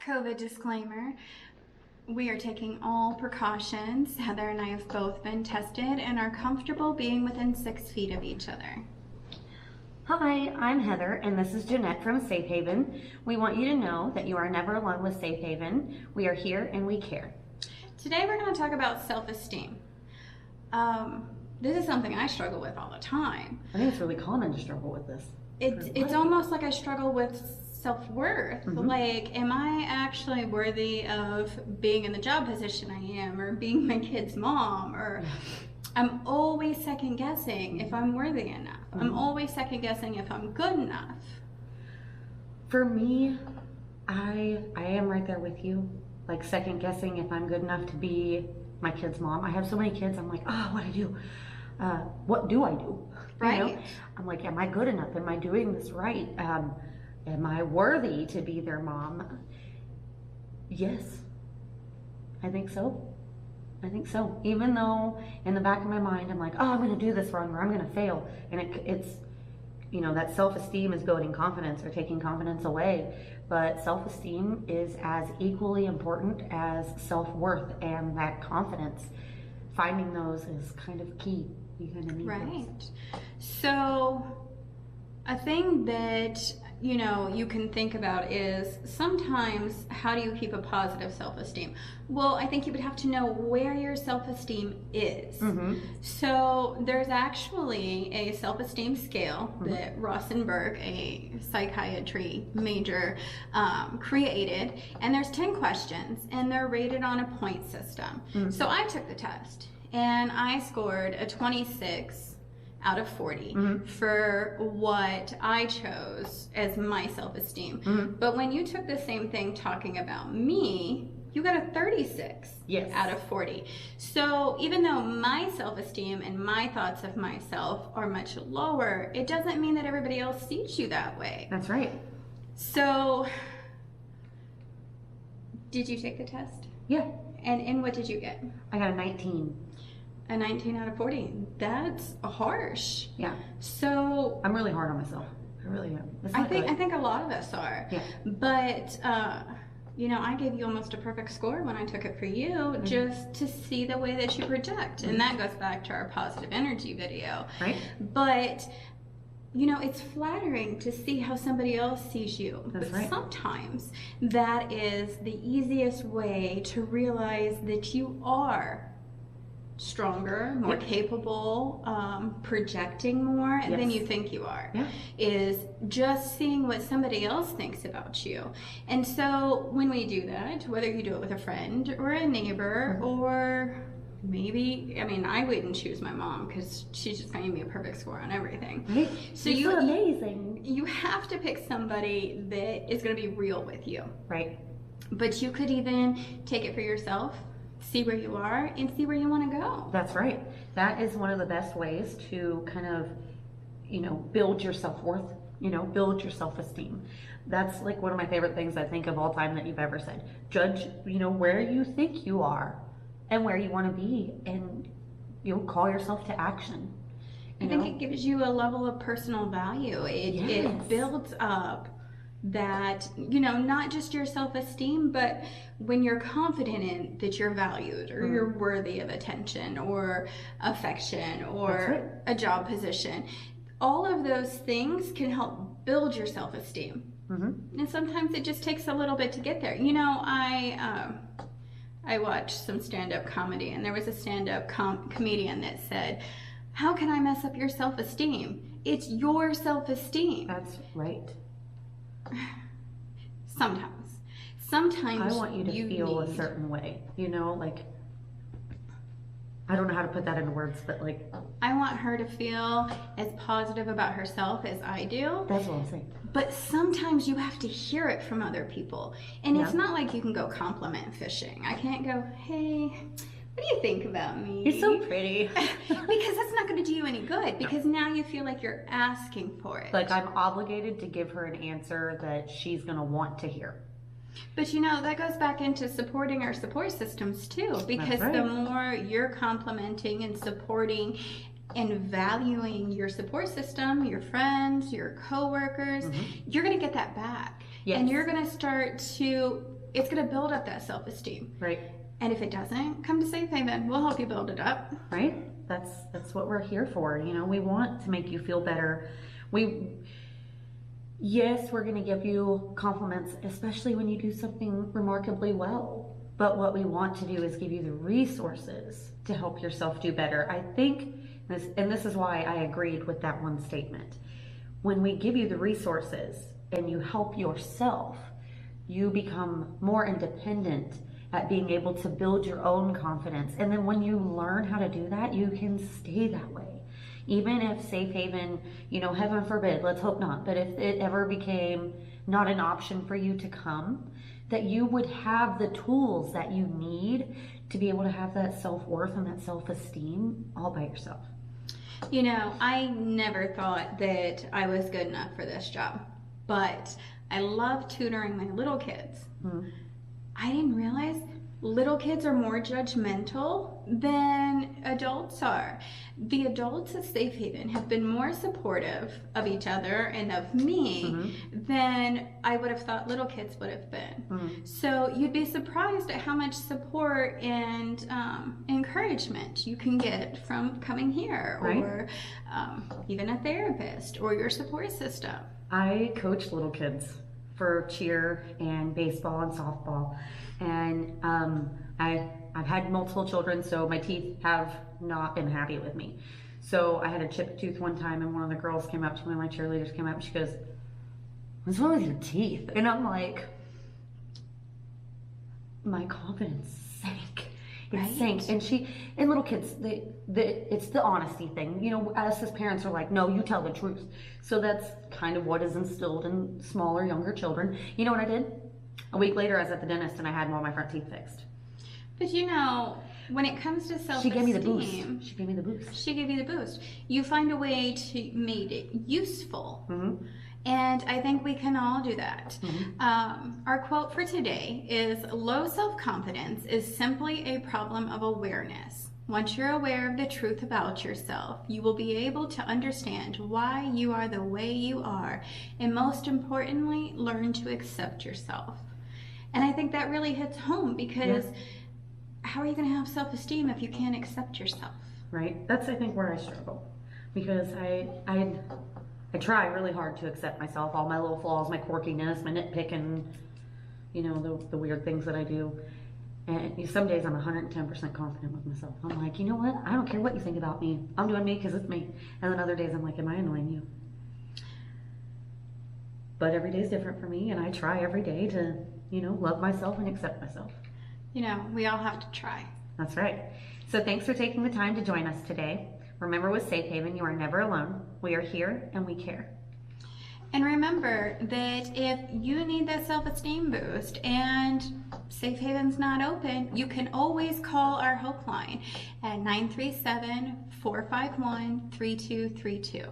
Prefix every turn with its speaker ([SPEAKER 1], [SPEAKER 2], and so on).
[SPEAKER 1] COVID disclaimer. We are taking all precautions. Heather and I have both been tested and are comfortable being within 6 feet of each other.
[SPEAKER 2] Hi, I'm Heather, and this is Jeanette from Safe Haven. We want you to know that you are never alone with Safe Haven. We are here and we care.
[SPEAKER 1] Today we're going to talk about self-esteem. This is something I struggle with all the time.
[SPEAKER 2] I think it's really common to struggle with this.
[SPEAKER 1] It's almost like I struggle with self-worth. Like, am I actually worthy of being in the job position I am, or being my kid's mom, or I'm always second guessing if I'm worthy enough. I'm always second guessing if I'm good enough.
[SPEAKER 2] For me, I am right there with you. Like second guessing if I'm good enough to be my kid's mom. I have so many kids, I'm like, oh, what do I do? What do I do?
[SPEAKER 1] Right.
[SPEAKER 2] You know? I'm like, am I good enough? Am I doing this right? Am I worthy to be their mom? Yes, I think so. I think so. Even though in the back of my mind, I'm like, oh, I'm going to do this wrong, or I'm going to fail. And it's, you know, that self-esteem is building confidence or taking confidence away. But self-esteem is as equally important as self-worth and that confidence. Finding those is kind of key. You kind of need those.
[SPEAKER 1] So a thing that, you know, you can think about is sometimes how do you keep a positive self-esteem? Well, I think you would have to know where your self-esteem is. So there's actually a self-esteem scale that Rosenberg, a psychiatry major, created, and there's 10 questions and they're rated on a point system. So I took the test and I scored a 26 out of 40 for what I chose as my self-esteem. But when you took the same thing talking about me, you got a 36 out of 40. So even though my self-esteem and my thoughts of myself are much lower, it doesn't mean that everybody else sees you that way.
[SPEAKER 2] That's right.
[SPEAKER 1] So did you take the test?
[SPEAKER 2] Yeah.
[SPEAKER 1] And what did you get?
[SPEAKER 2] I got a 19.
[SPEAKER 1] A 19 out of 40. That's harsh.
[SPEAKER 2] Yeah.
[SPEAKER 1] So
[SPEAKER 2] I'm really hard on myself. I really am.
[SPEAKER 1] I think a lot of us are.
[SPEAKER 2] Yeah.
[SPEAKER 1] But you know, I gave you almost a perfect score when I took it for you, just to see the way that you project, and that goes back to our positive energy video.
[SPEAKER 2] Right.
[SPEAKER 1] But you know, it's flattering to see how somebody else sees you.
[SPEAKER 2] That's
[SPEAKER 1] but sometimes that is the easiest way to realize that you are stronger, more capable, projecting more than you think you are, is just seeing what somebody else thinks about you. And so when we do that, whether you do it with a friend or a neighbor, or maybe, I mean, I wouldn't choose my mom because she's just going to give me a perfect score on everything.
[SPEAKER 2] Right.
[SPEAKER 1] So
[SPEAKER 2] you're amazing.
[SPEAKER 1] You have to pick somebody that is going to be real with you.
[SPEAKER 2] Right.
[SPEAKER 1] But you could even take it for yourself, see where you are, and see where you want to go.
[SPEAKER 2] That's right. That is one of the best ways to kind of, you know, build your self-worth, you know, build your self-esteem. That's like one of my favorite things I think of all time that you've ever said. Judge, you know, where you think you are and where you want to be, and you'll call yourself to action.
[SPEAKER 1] I think it gives you a level of personal value. It builds up that, you know, not just your self-esteem, but when you're confident in that you're valued, or you're worthy of attention or affection or a job position. All of those things can help build your self-esteem. And sometimes it just takes a little bit to get there. You know, I watched some stand-up comedy, and there was a stand-up comedian that said, how can I mess up your self-esteem? It's your self-esteem.
[SPEAKER 2] That's right.
[SPEAKER 1] Sometimes
[SPEAKER 2] I want you to feel a certain way, you know, like, I don't know how to put that into words, but like,
[SPEAKER 1] I want her to feel as positive about herself as I do.
[SPEAKER 2] That's what I'm saying.
[SPEAKER 1] But sometimes you have to hear it from other people. And it's not like you can go compliment fishing. I can't go, hey, what do you think about me?
[SPEAKER 2] You're so pretty.
[SPEAKER 1] Because that's not going to do you any good, because now you feel like you're asking for it.
[SPEAKER 2] Like I'm obligated to give her an answer that she's going to want to hear.
[SPEAKER 1] But you know, that goes back into supporting our support systems too, because the more you're complimenting and supporting and valuing your support system, your friends, your coworkers, you're going to get that back. And you're going to start to it's going to build up that self-esteem.
[SPEAKER 2] Right.
[SPEAKER 1] And if it doesn't, come to Safe Haven. We'll help you build it up.
[SPEAKER 2] Right? That's what we're here for. You know, we want to make you feel better. Yes, we're going to give you compliments, especially when you do something remarkably well. But what we want to do is give you the resources to help yourself do better. I think, this is why I agreed with that one statement. When we give you the resources and you help yourself, you become more independent at being able to build your own confidence. And then when you learn how to do that, you can stay that way. Even if Safe Haven, you know, heaven forbid, let's hope not, but if it ever became not an option for you to come, that you would have the tools that you need to be able to have that self-worth and that self-esteem all by yourself.
[SPEAKER 1] You know, I never thought that I was good enough for this job, but I love tutoring my little kids.
[SPEAKER 2] Mm-hmm.
[SPEAKER 1] I didn't realize little kids are more judgmental than adults are. The adults at Safe Haven have been more supportive of each other and of me
[SPEAKER 2] Mm-hmm.
[SPEAKER 1] than I would have thought little kids would have been.
[SPEAKER 2] Mm-hmm.
[SPEAKER 1] So you'd be surprised at how much support and encouragement you can get from coming here,
[SPEAKER 2] Right.
[SPEAKER 1] or even a therapist or your support system.
[SPEAKER 2] I coach little kids for cheer and baseball and softball, and I've had multiple children, so my teeth have not been happy with me. So I had a chipped tooth one time, and one of the girls came up to me, my cheerleaders came up, and she goes, "What's wrong with your teeth?" And I'm like, my confidence sank. It
[SPEAKER 1] Right.
[SPEAKER 2] sank. And little kids, it's the honesty thing. You know, us as parents are like, no, you tell the truth. So that's kind of what is instilled in smaller, younger children. You know what I did? A week later, I was at the dentist and I had all my front teeth fixed.
[SPEAKER 1] But you know, when it comes to self-esteem,
[SPEAKER 2] She gave me the boost. She gave me the boost.
[SPEAKER 1] She gave you the boost. You find a way to make it useful.
[SPEAKER 2] Mm-hmm.
[SPEAKER 1] And I think we can all do that.
[SPEAKER 2] Mm-hmm.
[SPEAKER 1] Our quote for today is, low self-confidence is simply a problem of awareness. Once you're aware of the truth about yourself, you will be able to understand why you are the way you are, and most importantly, learn to accept yourself. And I think that really hits home, because how are you going to have self-esteem if you can't accept yourself?
[SPEAKER 2] Right? That's, I think, where I struggle. Because I try really hard to accept myself, all my little flaws, my quirkiness, my nitpicking, you know, the weird things that I do. And some days I'm 110% confident with myself. I'm like, you know what? I don't care what you think about me. I'm doing me because it's me. And then other days I'm like, am I annoying you? But every day is different for me, and I try every day to, you know, love myself and accept myself.
[SPEAKER 1] You know, we all have to try.
[SPEAKER 2] That's right. So thanks for taking the time to join us today. Remember, with Safe Haven, you are never alone. We are here and we care.
[SPEAKER 1] And remember that if you need that self-esteem boost and Safe Haven's not open, you can always call our helpline at 937-451-3232.